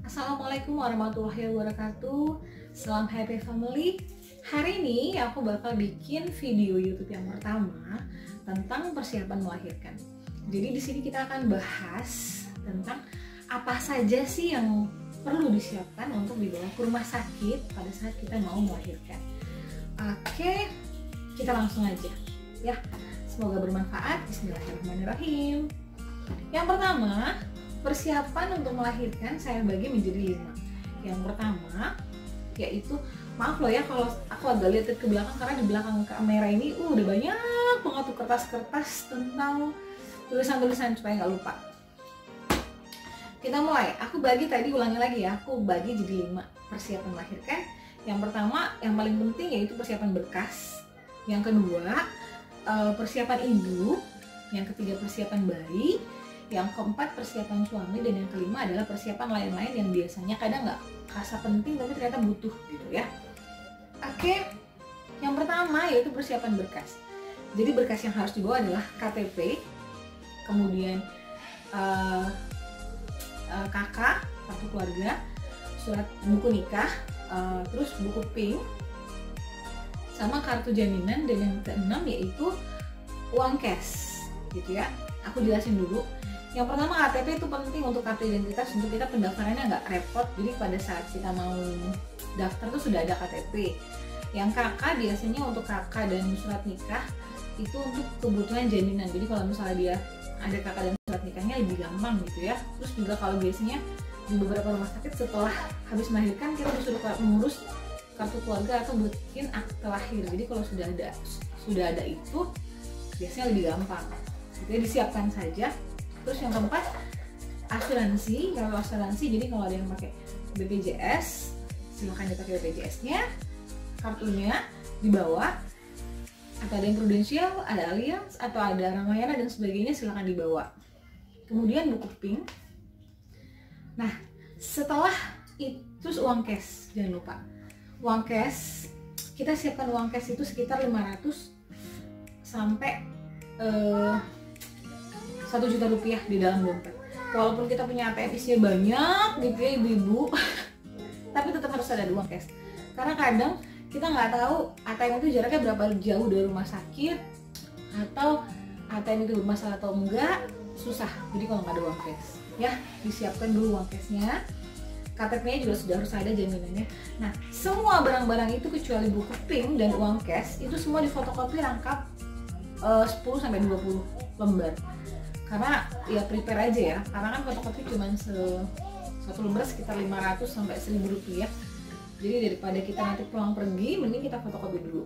Assalamualaikum warahmatullahi wabarakatuh. Salam happy family. Hari ini aku bakal bikin video YouTube yang pertama tentang persiapan melahirkan. Jadi di sini kita akan bahas tentang apa saja sih yang perlu disiapkan untuk dibawa ke rumah sakit pada saat kita mau melahirkan. Oke, kita langsung aja ya. Semoga bermanfaat. Bismillahirrahmanirrahim. Yang pertama, persiapan untuk melahirkan saya bagi menjadi 5. Yang pertama yaitu, maaf loh ya kalau aku agak lihat ke belakang karena di belakang kamera ini udah banyak banget tuh kertas-kertas tentang tulisan-tulisan supaya nggak lupa. Kita mulai. Aku bagi tadi, ulangi lagi ya, aku bagi jadi 5 persiapan melahirkan. Yang pertama, yang paling penting yaitu persiapan berkas. Yang kedua, persiapan ibu. Yang ketiga, persiapan bayi. Yang keempat, persiapan suami. Dan yang kelima adalah persiapan lain-lain yang biasanya kadang nggak kerasa penting tapi ternyata butuh gitu ya. Oke, yang pertama yaitu persiapan berkas. Jadi berkas yang harus dibawa adalah KTP, kemudian KK, kartu keluarga, surat buku nikah, terus buku PINK, sama kartu jaminan. Dan yang keenam yaitu uang cash gitu ya. Aku jelasin dulu. Yang pertama, KTP itu penting untuk kartu identitas, untuk kita pendaftarannya nggak repot. Jadi pada saat kita mau daftar tuh sudah ada KTP. Yang KK biasanya untuk KK dan surat nikah itu untuk kebutuhan jaminan. Jadi kalau misalnya dia ada KK dan surat nikahnya lebih gampang gitu ya. Terus juga kalau biasanya di beberapa rumah sakit setelah habis melahirkan kita disuruh mengurus kartu keluarga atau bikin akte lahir. Jadi kalau sudah ada itu biasanya lebih gampang. Jadi disiapkan saja. Terus yang keempat, asuransi. Kalau asuransi, jadi kalau ada yang pakai BPJS, silakan dipakai BPJS-nya, kartunya dibawa. Atau ada yang prudensial, ada Allianz, atau ada Ramayana dan sebagainya, silakan dibawa. Kemudian buku PINK. Nah, setelah itu terus uang cash, jangan lupa. Uang cash, kita siapkan uang cash itu sekitar 500 sampai 1 juta rupiah di dalam dompet. Walaupun kita punya ATM isinya banyak gitu ya ibu-ibu, tapi tetap harus ada uang cash. Karena kadang kita nggak tahu ATM itu jaraknya berapa jauh dari rumah sakit, atau ATM itu bermasalah atau enggak, susah. Jadi kalau nggak ada uang cash ya, disiapkan dulu uang cashnya. KTP-nya juga sudah harus ada jaminannya. Nah, semua barang-barang itu kecuali buku PINK dan uang cash itu semua difotokopi rangkap 10-20 lembar. Karena ya prepare aja ya, karena kan fotokopi cuma satu lembar sekitar 500 sampai 1000 rupiah. Jadi daripada kita nanti pulang pergi, mending kita fotokopi dulu.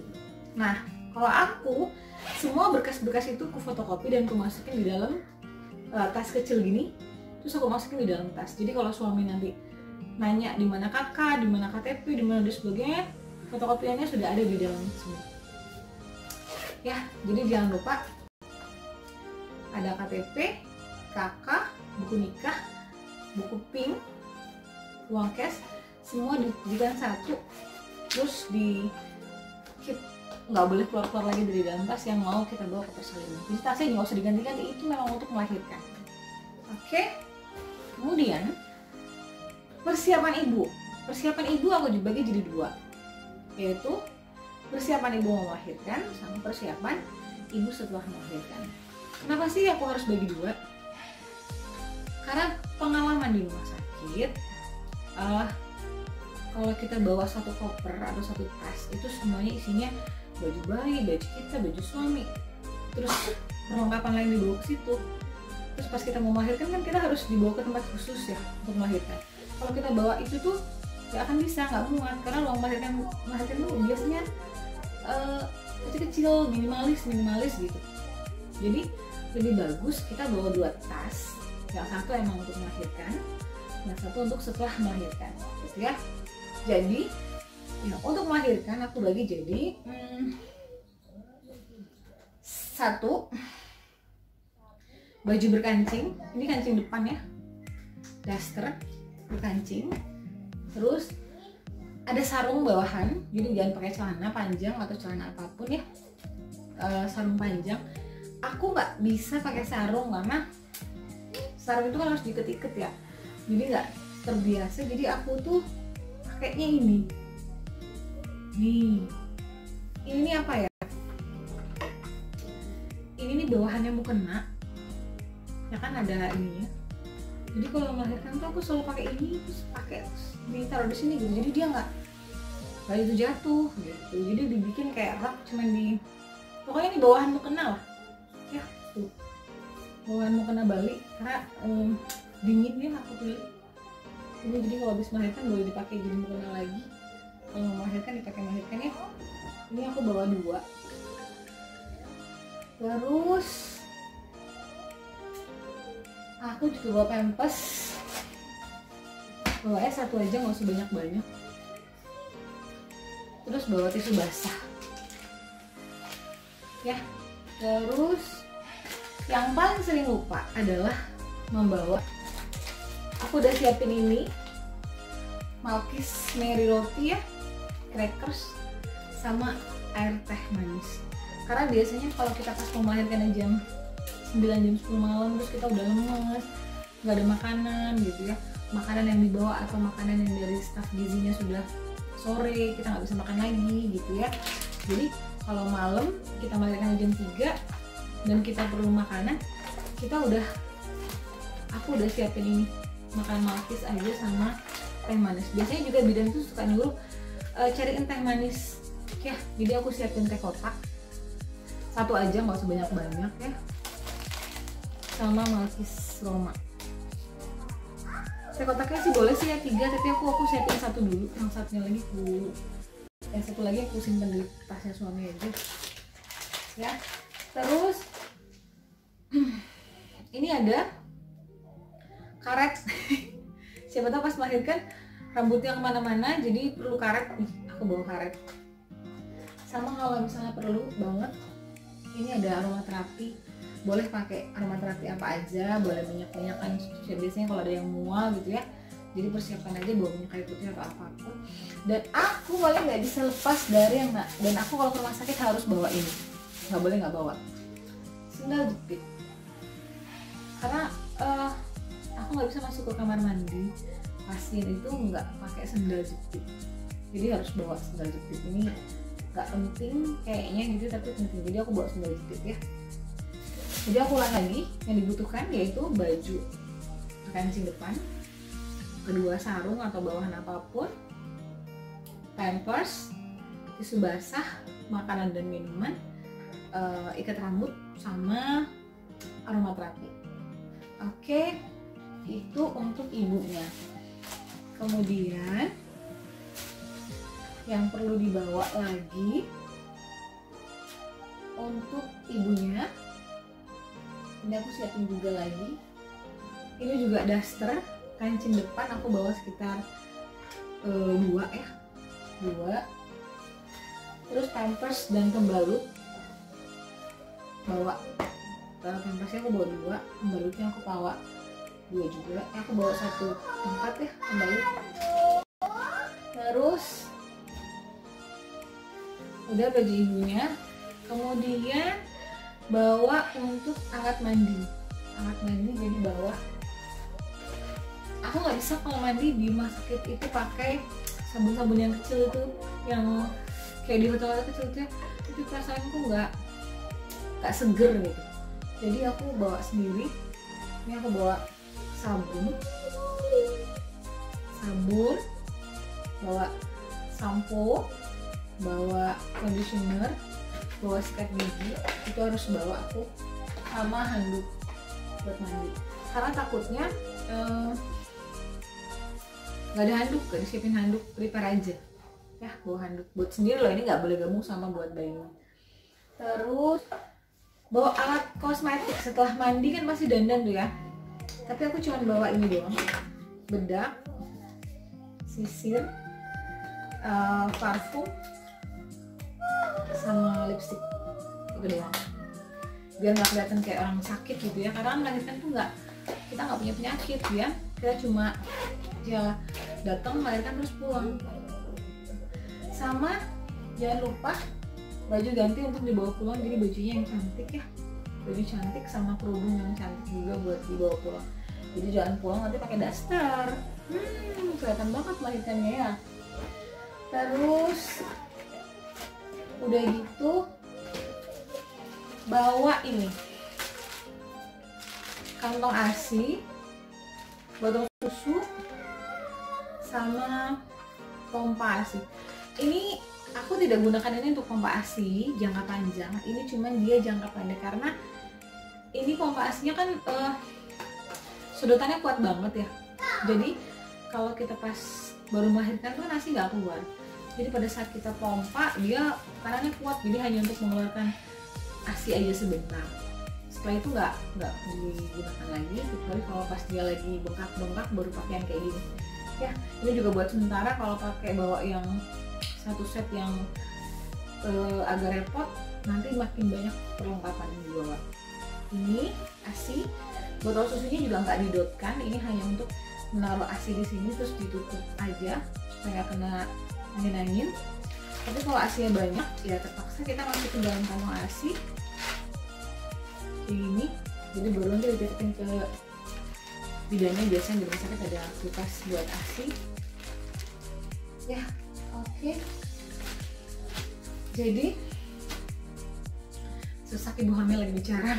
Nah, kalau aku semua berkas-berkas itu aku fotokopi dan aku masukin di dalam tas kecil gini, terus aku masukin di dalam tas. Jadi kalau suami nanti nanya di mana kakak, di mana KTP, di mana dan sebagainya, fotokopiannya sudah ada di dalam semua. Ya, jadi jangan lupa ada KTP, KK, buku nikah, buku PINK, uang cash, semua dijadikan satu. Terus nggak boleh keluar-keluar lagi dari dalam tas yang mau kita bawa ke persalinan. Jadi tasnya nggak usah diganti-ganti, itu memang untuk melahirkan. Oke. Kemudian persiapan ibu. Persiapan ibu aku dibagi jadi 2, yaitu persiapan ibu mau melahirkan sama persiapan ibu setelah melahirkan. Kenapa sih aku harus bagi 2? Karena pengalaman di rumah sakit, kalau kita bawa satu koper atau satu tas, itu semuanya isinya baju bayi, baju kita, baju suami, terus perlengkapan lain dibawa ke situ. Terus pas kita mau melahirkan kan kita harus dibawa ke tempat khusus ya untuk melahirkan. Kalau kita bawa itu tuh nggak akan bisa, nggak muat, karena ruang melahirkan tuh biasanya kecil-kecil, minimalis gitu. Jadi lebih bagus kita bawa 2 tas, yang satu emang untuk melahirkan, yang satu untuk setelah melahirkan gitu ya. Jadi ya, untuk melahirkan aku bagi jadi 1 baju berkancing, ini kancing depan ya, daster berkancing. Terus ada sarung bawahan, jadi jangan pakai celana panjang atau celana apapun ya, sarung panjang. Aku nggak bisa pakai sarung karena sarung itu kan harus diiket-iket ya, jadi terbiasa, jadi aku tuh pakainya ini nih. Ini apa ya, ini nih bawahannya mukena ya kan, ada ini ya. Jadi kalau melahirkan tuh aku selalu pakai ini, terus pakai ditaruh di sini gitu, jadi dia nggak itu jatuh gitu. Jadi dibikin kayak rak, cuman di pokoknya ini bawahan mukena lah ya, tuh bawahan mukena Bali karena dingin ya aku pilih ini. Jadi kalau habis melahirkan boleh dipakai jadi mukena lagi, kalau mau melahirkan dipakai melahirkan ya. Ini aku bawa 2. Terus aku juga bawa pampers, bawanya 1 aja, nggak usah banyak-banyak. Terus bawa tisu basah ya. Terus yang paling sering lupa adalah membawa, aku udah siapin ini Malkis Mary roti ya, crackers, sama air teh manis. Karena biasanya kalau kita pas mau melahirkan jam 9 jam 10 malam, terus kita udah lemes, nggak ada makanan gitu ya, makanan yang dibawa atau makanan yang dari staf gizinya sudah sore, kita nggak bisa makan lagi gitu ya. Jadi kalau malam kita melahirkan jam 3 dan kita perlu makanan, aku udah siapin ini makanan Malkis aja sama teh manis. Biasanya juga bidan tuh suka nyuruh cariin teh manis ya, jadi aku siapin teh kotak 1 aja, nggak usah banyak-banyak ya, sama Malkis Roma. Teh kotaknya sih boleh sih ya 3, tapi aku siapin 1 dulu, yang satunya lagi yang 1 lagi aku simpen di tasnya suami aja ya. Terus ini ada karet siapa tahu pas melahirkan rambutnya kemana-mana, jadi perlu karet nih, aku bawa karet. Sama kalau misalnya perlu banget, ini ada aromaterapi, boleh pakai aromaterapi apa aja, boleh minyak-minyakan biasanya kalau ada yang mual gitu ya, jadi persiapkan aja bawa minyak kayu putih atau apapun. Dan aku paling nggak bisa lepas dari yang dan aku kalau ke rumah sakit harus bawa ini, nggak boleh nggak bawa sendal jepit, karena aku nggak bisa masuk ke kamar mandi pasien itu nggak pakai sendal jepit, jadi harus bawa sendal jepit. Ini nggak penting kayaknya gitu, tapi penting, jadi aku bawa sendal jepit ya. Jadi aku ulang lagi, yang dibutuhkan yaitu baju kancing depan, kedua sarung atau bawahan apapun, pampers, tisu basah, makanan dan minuman, ikat rambut, sama aromaterapi. Oke, itu untuk ibunya. Kemudian yang perlu dibawa lagi untuk ibunya, ini aku siapin juga lagi. Ini juga daster kancing depan, aku bawa sekitar 2 ya, 2. Terus pampers dan pembalut bawa, pampersnya aku bawa 2, pembalutnya aku bawa 2 juga. Aku bawa 1 tempat ya pembalut. Terus udah baju ibunya. Kemudian bawa untuk alat mandi, jadi bawa. Aku nggak bisa kalau mandi di rumah sakit itu pakai sabun-sabun yang kecil itu, yang kayak di hotel kecil itu perasaanku nggak seger gitu. Jadi aku bawa sendiri. Ini aku bawa sabun, bawa sampo, bawa conditioner, bawa sikat gigi, itu harus bawa aku, sama handuk buat mandi. Karena takutnya nggak ada handuk, gak disiapin handuk, prepare aja ya, bawa handuk buat sendiri loh, ini nggak boleh gabung sama buat bayinya. Terus bawa alat kosmetik, setelah mandi kan pasti dandan tuh ya, tapi aku cuma bawa ini doang, bedak, sisir, parfum, sama lipstick, itu doang, biar nggak kelihatan kayak orang sakit gitu ya. Karena melahirkan tuh kita nggak punya penyakit ya, kita cuma ya datang melahirkan terus pulang. Sama jangan lupa baju ganti untuk dibawa pulang, jadi bajunya yang cantik ya, baju cantik sama kerudung yang cantik juga buat dibawa pulang. Jadi jangan pulang nanti pakai daster, Kelihatan banget melahirkannya ya. Terus udah gitu bawa ini kantong ASI, botol susu, sama pompa ASI. Ini aku tidak gunakan ini untuk pompa ASI jangka panjang, ini cuman dia jangka pendek karena ini pompa ASI-nya kan sedotannya kuat banget ya. Jadi kalau kita pas baru melahirkan tuh ASI nggak keluar. Jadi pada saat kita pompa dia tekanannya kuat, jadi hanya untuk mengeluarkan ASI aja sebentar. Setelah itu nggak digunakan lagi, kecuali kalau pas dia lagi bengkak-bengkak baru pakai yang kayak gini. Ya, ini juga buat sementara. Kalau pakai bawa yang satu set yang agak repot, nanti makin banyak perlengkapan yang dibawa. Ini ASI, botol susunya juga nggak didotkan, ini hanya untuk menaruh ASI di sini terus ditutup aja supaya kena angin-angin. Tapi kalau ASI-nya banyak, ya terpaksa kita masukin dalam kantong ASI kayak gini. Jadi baru nanti dititipin ke bidannya, biasanya di rumah sakit ada kulkas buat ASI. Ya, oke. Jadi sesak ibu hamil lagi bicara.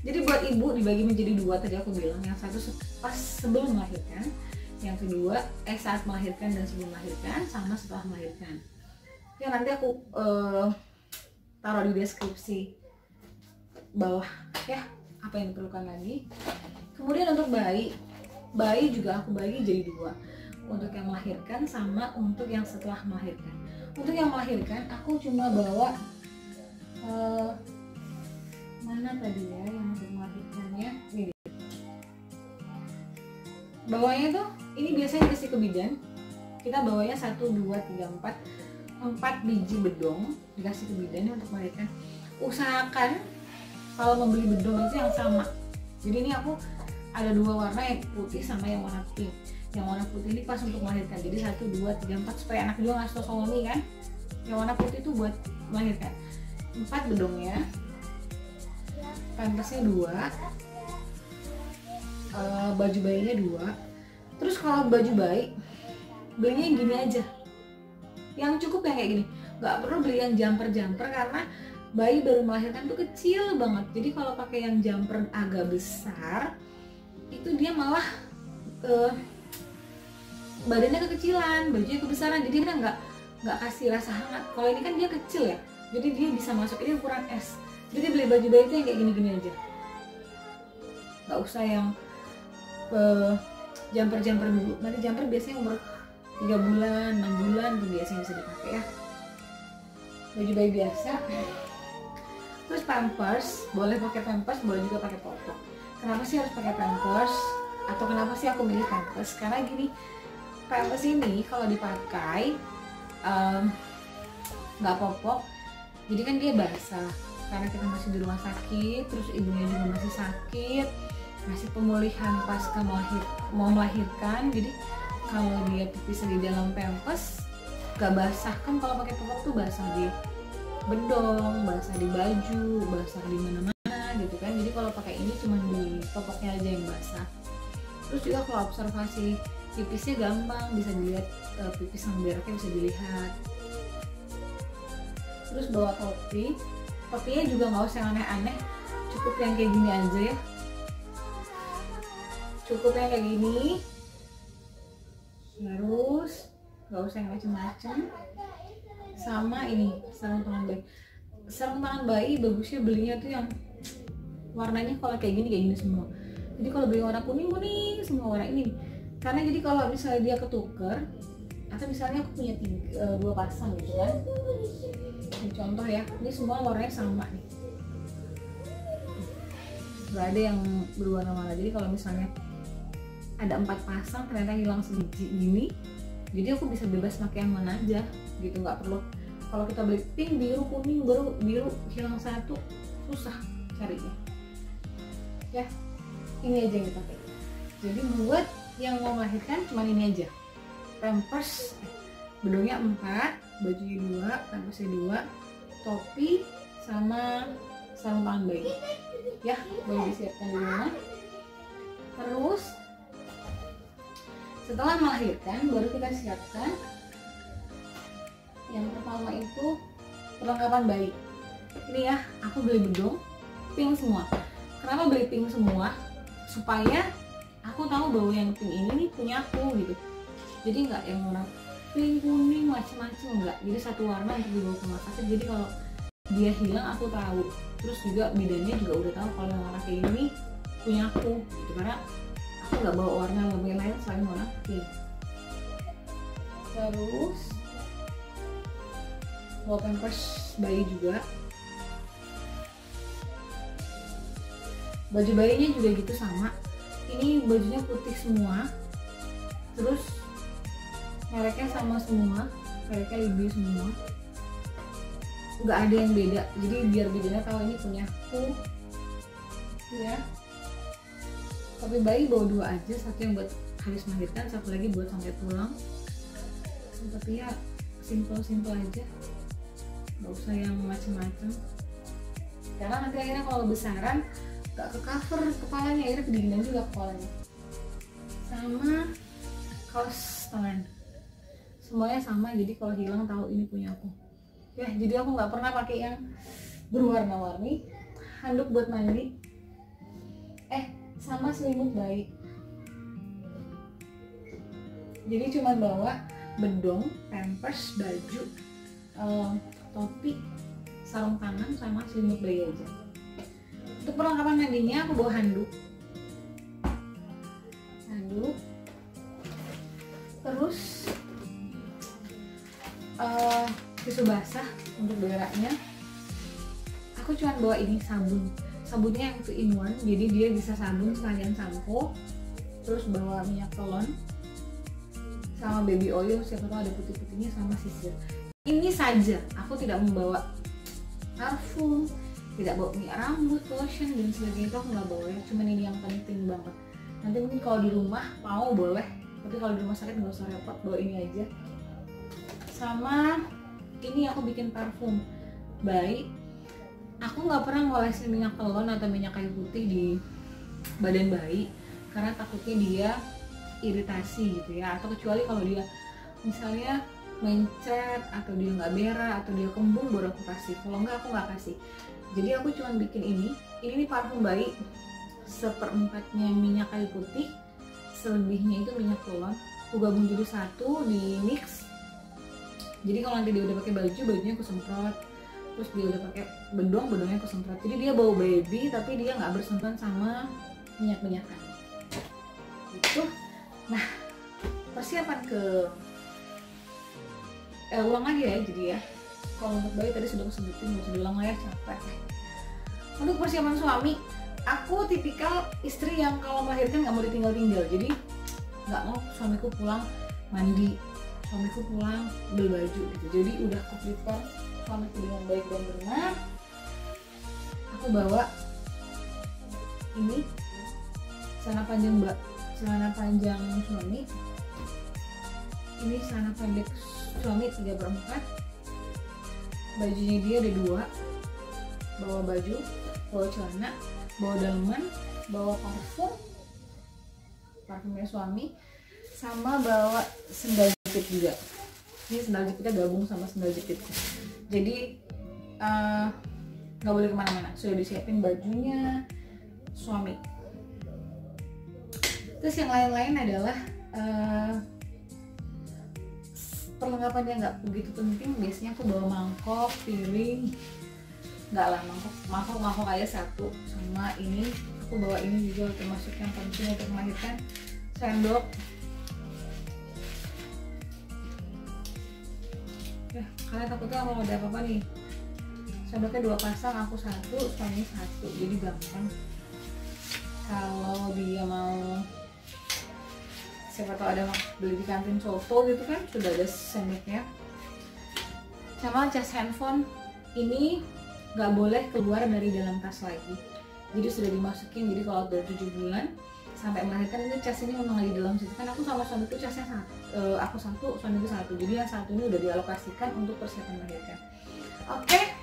Jadi buat ibu dibagi menjadi dua, tadi aku bilang. Yang satu pas sebelum melahirkan, yang kedua saat melahirkan dan sebelum melahirkan, sama setelah melahirkan. Ya nanti aku taruh di deskripsi bawah ya apa yang diperlukan lagi. Kemudian untuk bayi juga aku bagi jadi dua, untuk yang melahirkan sama untuk yang setelah melahirkan. Untuk yang melahirkan aku cuma bawa mana tadi ya yang untuk melahirkannya ini. Bawanya tuh ini biasanya dikasih ke bidan, kita bawanya 1, 2, 3, 4 biji bedong dikasih ke bidan untuk melahirkan. Usahakan kalau membeli bedong itu yang sama. Jadi ini aku ada dua warna, yang putih sama yang warna pink. Yang warna putih ini pas untuk melahirkan, jadi 1, 2, 3, 4 supaya anak juga nggak sosok kan. Yang warna putih itu buat melahirkan. 4 bedongnya, pampasnya 2, baju bayinya 2. Terus kalau baju bayi belinya yang gini aja, yang cukup yang kayak gini, nggak perlu beli yang jumper karena bayi baru melahirkan tuh kecil banget. Jadi kalau pakai yang jumper agak besar itu dia malah badannya kekecilan, bajunya kebesaran, jadi dia nggak kasih rasa hangat. Kalau ini kan dia kecil ya, jadi dia bisa masuk, ini ukuran S. Jadi beli baju bayi itu yang kayak gini-gini aja, nggak usah yang jumper dulu. Nanti jumper biasanya umur 3 bulan, 6 bulan tuh biasanya bisa dipakai ya. Baju bayi biasa. Terus pampers, boleh pakai pampers, boleh juga pakai popok. Kenapa sih harus pakai pampers? Atau kenapa sih aku milih pampers? Karena gini, pampers ini kalau dipakai nggak popok, jadi kan dia basah. Karena kita masih di rumah sakit, terus ibunya juga masih sakit, masih pemulihan pasca mau melahirkan. Jadi kalau dia pipis di dalam pampers gak basah, kan kalau pakai popok tuh basah di bedong, basah di baju, basah di mana-mana gitu kan. Jadi kalau pakai ini cuma di popoknya aja yang basah. Terus juga kalau observasi pipisnya gampang, bisa dilihat pipis sama beraknya bisa dilihat. Terus bawa topi, topinya juga nggak usah yang aneh-aneh, cukup yang kayak gini aja ya, cukup yang kayak gini. Terus nggak usah yang macem-macem. Sama ini sarung tangan bayi. Sarung tangan bayi bagusnya belinya tuh yang warnanya kalau kayak gini semua. Jadi kalau beli warna kuning semua warna ini. Karena jadi kalau misalnya dia ketuker, atau misalnya aku punya 2 pasang gitu kan. Ini contoh ya, ini semua warnanya sama nih. Gak ada yang berwarna-warna. Jadi kalau misalnya ada 4 pasang ternyata hilang sebiji gini, jadi aku bisa bebas pakai yang mana aja gitu, nggak perlu kalau kita beli pink, biru, kuning, biru hilang satu, susah carinya ya. Ini aja yang dipakai. Jadi buat yang mau melahirkan cuma ini aja, pampers bedongnya 4, bajunya 2, pampasnya 2, topi sama sarung tangan bayi ya, boleh disiapkan di rumah. Terus Setelah melahirkan baru kita siapkan yang pertama itu perlengkapan bayi. Ini ya, aku beli bedong pink semua. Kenapa beli pink semua? Supaya aku tahu bahwa yang pink ini nih punya aku gitu. Jadi nggak yang warna pink, kuning, macem-macem, enggak. Jadi satu warna untuk dibawa ke rumah sakit. Jadi kalau dia hilang aku tahu. Terus juga bidannya juga udah tahu kalau yang warna kayak ini punya aku gitu. Karena aku nggak bawa warna lebih lain selain warna pink. Terus bawa pampers bayi juga. Baju bayinya juga gitu sama. Ini bajunya putih semua. Terus mereknya sama semua, mereknya Libby semua. Nggak ada yang beda. Jadi biar bidannya tahu ini punya aku. Ya. Tapi bayi bawa 2 aja, satu yang buat habis melahirkan, satu lagi buat sampai pulang. Tapi ya simple aja. Nggak usah yang macem-macem. Karena nanti akhirnya kalau besaran gak ke cover kepalanya, akhirnya kedinginan juga kepalanya. Sama kaos tangan, semuanya sama. Jadi kalau hilang tahu ini punya aku. Ya, jadi aku nggak pernah pakai yang berwarna-warni. Handuk buat mandi. Sama selimut bayi. Jadi cuma bawa bedong, pampers, baju, topi, sarung tangan, sama selimut bayi aja. Untuk perlengkapan mandinya aku bawa handuk, terus tisu basah untuk beraknya. Aku cuma bawa ini sabunnya yang 2-in-1, jadi dia bisa sabun sekalian sampo. Terus bawa minyak telon sama baby oil, siapa tahu ada putih-putihnya, sama sisir. Ini saja, aku tidak membawa parfum, tidak bawa minyak rambut, lotion dan sebagainya, itu aku nggak bawa ya. Cuman ini yang penting banget. Nanti mungkin kalau di rumah mau boleh, tapi kalau di rumah sakit nggak usah repot, bawa ini aja. Sama ini aku bikin parfum bayi. Aku nggak pernah ngolesin minyak telon atau minyak kayu putih di badan bayi karena takutnya dia iritasi gitu ya, atau kecuali kalau dia misalnya mencret atau dia nggak berak atau dia kembung baru aku kasih. Kalau nggak aku nggak kasih. Jadi aku cuma bikin ini nih parfum bayi, 1/4-nya minyak kayu putih, selebihnya itu minyak telon. Aku gabung jadi satu, di mix. Jadi kalau nanti dia udah pakai baju, bajunya aku semprot. Terus dia udah pakai bedong, bedongnya aku semprot. Jadi dia bau baby tapi dia nggak bersentuhan sama minyak-minyakan. Itu. Nah, persiapan ke ulang lagi ya, jadi ya. Kalau untuk bayi tadi sudah aku sebutin, nggak usah diulang lah ya, capek. Untuk persiapan suami, aku tipikal istri yang kalau melahirkan nggak mau ditinggal-tinggal. Jadi nggak mau suamiku pulang mandi, suamiku pulang beli baju gitu. Jadi udah aku prepare suamiku dengan baik dan benar. Aku bawa ini celana panjang suami. Ini celana pendek suami 3/4. Bajunya dia ada 2. Bawa baju, bawa celana, bawa daleman, bawa parfumnya suami, sama bawa sendal jepit juga. Ini sendal jepitnya gabung sama sendal jepitnya. Jadi nggak boleh kemana-mana. Sudah disiapin bajunya suami. Terus yang lain-lain adalah perlengkapan yang nggak begitu penting. Biasanya aku bawa mangkok, piring. Nggak lah, mangkok aja 1. Sama ini aku bawa ini juga termasuk yang penting untuk melahirkan, sendok. Ya, karena takutnya kalau ada apa-apa nih, sendoknya 2 pasang, aku 1, suami 1, jadi gampang. Kalau dia mau, siapa tahu ada beli di kantin soto gitu kan, sudah ada sendoknya. Sama cas handphone ini nggak boleh keluar dari dalam tas lagi, jadi sudah dimasukin. Jadi kalau dari 7 bulan sampai melahirkan, ini cas ini memang lagi dalam situ kan. Aku sama suamiku casnya aku 1, suamiku 1, jadi yang 1 ini udah dialokasikan untuk persiapan melahirkan. Oke,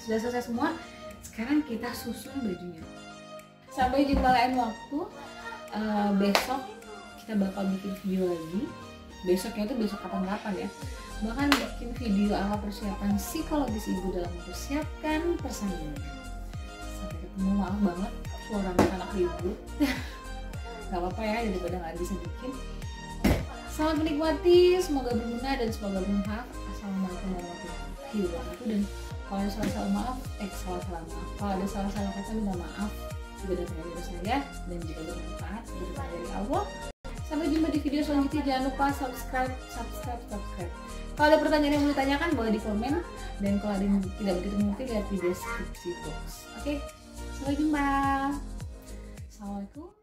sudah selesai semua. Sekarang kita susun bajunya. Sampai jumpa lain waktu. Besok kita bakal bikin video lagi. Besoknya itu besok kapan-kapan ya. Bahkan bikin video ala persiapan psikologis ibu dalam mempersiapkan persalinan. Sampai ketemu, maaf banget suara anak ribut. Gak apa-apa ya, daripada gak bisa bikin. Selamat menikmati, semoga berguna dan semoga bermanfaat. Assalamualaikum warahmatullahi wabarakatuh. Dan kalau ada salah-salah maaf, kalau ada salah-salah kata minta maaf. Juga datang dari saya dan juga bermanfaat datang dari Allah. Sampai jumpa di video selanjutnya. Jangan lupa subscribe. Kalau ada pertanyaan yang mau ditanyakan boleh di komen, dan kalau ada yang tidak begitu mengerti lihat di deskripsi box. Oke, sampai jumpa. Assalamualaikum.